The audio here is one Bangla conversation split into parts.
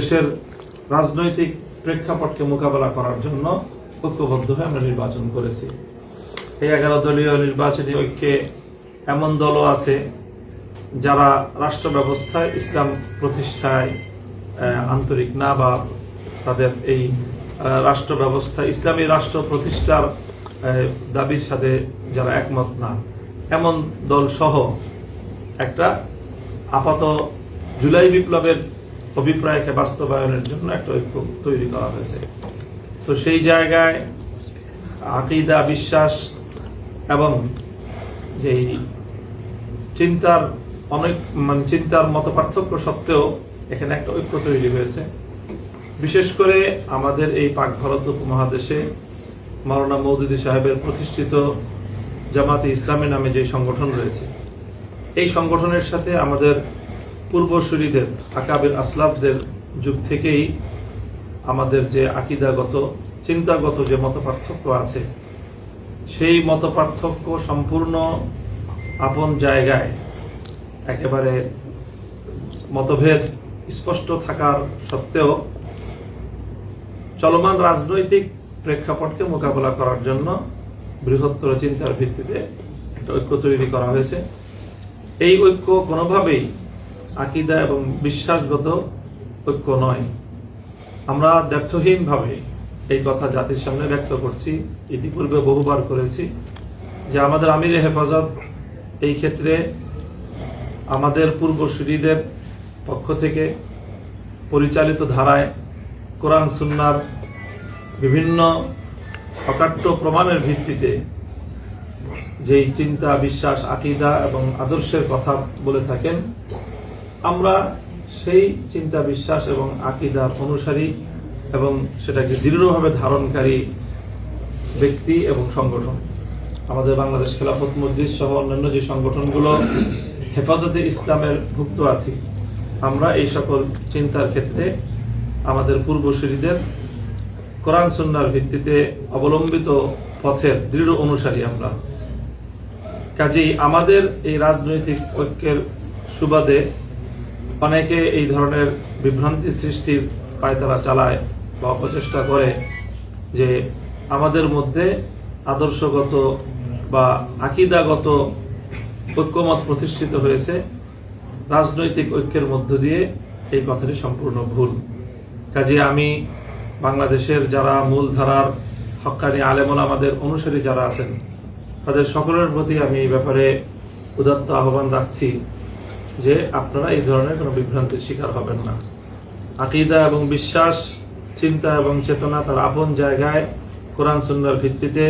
দেশের রাজনৈতিক প্রেক্ষাপটকে মোকাবেলা করার জন্য ঐক্যবদ্ধ হয়ে আমরা নির্বাচন করেছি। এই 11 দলীয় নির্বাচনী ঐক্যে এমন দলও আছে যারা রাষ্ট্র ব্যবস্থায় ইসলাম প্রতিষ্ঠায় আন্তরিক না, বা তাদের এই রাষ্ট্র ব্যবস্থা ইসলামী রাষ্ট্র প্রতিষ্ঠার দাবির সাথে যারা একমত না, এমন দল সহ একটা আপাত জুলাই বিপ্লবের অভিপ্রায়কে বাস্তবায়নের জন্য একটা ঐক্য তৈরি করা হয়েছে। তো সেই জায়গায় আকীদা, বিশ্বাস এবং যেই চিন্তার চিন্তার মত পার্থক্য সত্ত্বেও এখানে একটা ঐক্য তৈরি হয়েছে। বিশেষ করে আমাদের এই পাক ভারত উপমহাদেশে মাওলানা মওদুদী সাহেবের প্রতিষ্ঠিত জামাতে ইসলামী নামে যে সংগঠন রয়েছে, এই সংগঠনের সাথে আমাদের পূর্বসূরীদের আকাবির আসলাফদের যুগ থেকেই আমাদের যে আকীদাগত চিন্তাগত যে মত পার্থক্য আছে, সেই মত পার্থক্য সম্পূর্ণ আপন জায়গায় একেবারে মতভেদ স্পষ্ট থাকার সত্ত্বেও চলমান রাজনৈতিক প্রেক্ষাপটকে মোকাবেলা করার জন্য বৃহত্তর চিন্তার ভিত্তিতে একটা ঐক্য তৈরি করা হয়েছে। এই ঐক্য কোনোভাবেই আকীদা এবং বিশ্বাসগত ঐক্য নয়। আমরা দ্ব্যর্থহীনভাবে এই কথা জাতির সামনে ব্যক্ত করছি, ইতিপূর্বে বহুবার করেছি, যে আমাদের আমিরে হেফাজত এই ক্ষেত্রে আমাদের পূর্বসূরীদের পক্ষ থেকে পরিচালিত ধারায় কোরআন সুন্নাহর বিভিন্ন অকাট্য প্রমাণের ভিত্তিতে যেই চিন্তা, বিশ্বাস, আকীদা এবং আদর্শের কথা বলে থাকেন, আমরা সেই চিন্তা, বিশ্বাস এবং আকীদার অনুসারী এবং সেটাকে দৃঢ়ভাবে ধারণকারী ব্যক্তি এবং সংগঠন। আমাদের বাংলাদেশ খেলাফত মজলিস সহ অন্যান্য যে সংগঠনগুলো হেফাজতে ইসলামের ভুক্ত আছি, আমরা এই সকল চিন্তার ক্ষেত্রে আমাদের পূর্বসূরীদের কোরআন সুন্নাহর ভিত্তিতে অবলম্বিত পথের দৃঢ় অনুসারী আমরা। কাজেই আমাদের এই রাজনৈতিক ঐক্যের সুবাদে অনেকে এই ধরনের বিভ্রান্তি সৃষ্টির পায়তারা চালায় বা অপচেষ্টা করে যে আমাদের মধ্যে আদর্শগত বা আকীদাগত ঐক্যমত প্রতিষ্ঠিত হয়েছে, রাজনৈতিক ঐক্যের মধ্য দিয়ে এই কথাটি সম্পূর্ণ ভুল। কাজে আমি বাংলাদেশের যারা মূলধারার হক্কানি আলেমুল আমাদের অনুসারী যারা আছেন, তাদের সকলের প্রতি আমি এই ব্যাপারে উদাত্ত আহ্বান রাখছি যে আপনারা এই ধরনের কোনো বিভ্রান্তির শিকার হবেন না। আকীদা এবং বিশ্বাস, চিন্তা এবং চেতনা তার আপন জায়গায় কোরআন সুন্নাহর ভিত্তিতে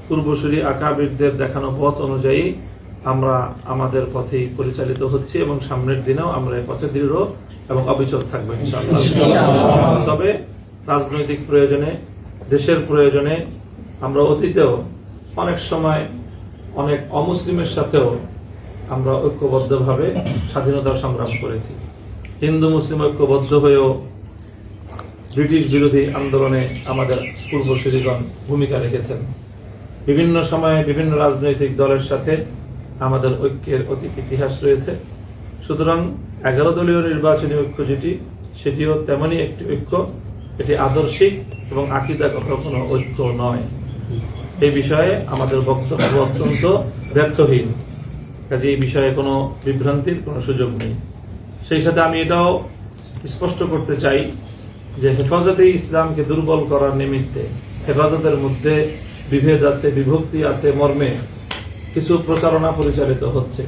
পূর্বসূরী আকাবিরদের দেখানো পথ অনুযায়ী আমরা আমাদের পথেই পরিচালিত হচ্ছি এবং সামনের দিনেও আমরা এই পথে দৃঢ় এবং অবিচল থাকবো ইনশাআল্লাহ। তবে রাজনৈতিক প্রয়োজনে, দেশের প্রয়োজনে আমরা অতীতেও অনেক সময় অনেক অমুসলিমের সাথেও আমরা ঐক্যবদ্ধভাবে স্বাধীনতার সংগ্রাম করেছি। হিন্দু মুসলিম ঐক্যবদ্ধ হয়েও ব্রিটিশ বিরোধী আন্দোলনে আমাদের পূর্বসূরীগণ ভূমিকা রেখেছেন। বিভিন্ন সময়ে বিভিন্ন রাজনৈতিক দলের সাথে আমাদের ঐক্যের অতীত ইতিহাস রয়েছে। সুতরাং 11 দলীয় নির্বাচনী ঐক্য যেটি, সেটিও তেমনই একটি ঐক্য। এটি আদর্শিক এবং আকীদাগত কোনো ঐক্য নয়। এই বিষয়ে আমাদের বক্তব্য অত্যন্ত ব্যর্থহীন। কাজে এই বিষয়ে কোনো বিভ্রান্তির কোনো সুযোগ নেই। সেই সাথে আমি এটাও স্পষ্ট করতে চাই যে হেফাজতে ইসলামকে দুর্বল করার নিমিত্তে হেফাজতের মধ্যে বিভেদ আছে, বিভক্তি আছে মর্মে কিছু প্রচারণা পরিচালিত হচ্ছে।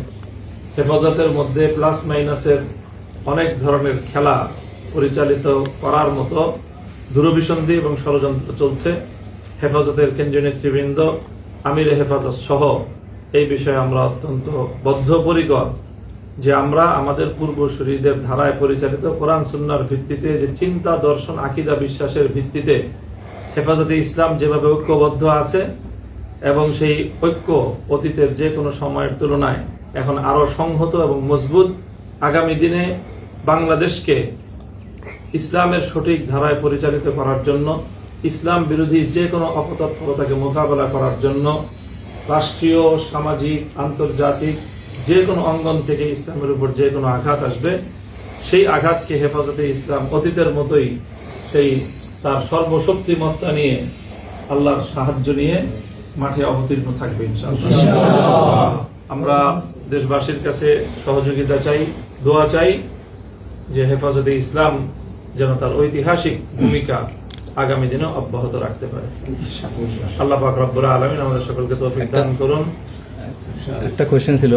হেফাজতের মধ্যে প্লাস মাইনাসের অনেক ধরনের খেলা পরিচালিত করার মতো দূরভিসন্ধি এবং ষড়যন্ত্র চলছে। হেফাজতের কেন্দ্রীয় নেতৃবৃন্দ, আমিরে হেফাজত সহ এই বিষয়ে আমরা অত্যন্ত বদ্ধপরিকর যে আমরা আমাদের পূর্বসূরীদের ধারায় পরিচালিত কোরআন সুন্নাহর ভিত্তিতে যে চিন্তা, দর্শন, আকীদা, বিশ্বাসের ভিত্তিতে হেফাজতে ইসলাম যেভাবে ঐক্যবদ্ধ আছে এবং সেই ঐক্য অতীতের যে কোনো সময়ের তুলনায় এখন আরো সংহত এবং মজবুত, আগামী দিনে বাংলাদেশকে ইসলামের সঠিক ধারায় পরিচালিত করার জন্য, ইসলাম বিরোধী যে কোনো অপতৎপরতাকে মোকাবেলা করার জন্য রাষ্ট্রীয়, সামাজিক, আন্তর্জাতিক যে কোনো অঙ্গন থেকে ইসলামের উপর যে কোনো আঘাত আসবে, সেই আঘাতকে হেফাজতে ইসলাম অতীতের মতোই সেই তার সর্বশক্তিমত্তা নিয়ে আল্লাহর সাহায্য নিয়ে মাঠে অবতীর্ণ থাকবে ইনশাআল্লাহ। আমরা দেশবাসীর কাছে সহযোগিতা চাই, দোয়া চাই যে হেফাজতে ইসলাম যেন তার ঐতিহাসিক ভূমিকা আগামী দিনে অব্যাহত রাখতে পারে। আল্লাহ পাক রব্বুল আলামিন আমাদের সকলকে তৌফিক দান করুন। একটা কোশ্চেন ছিল,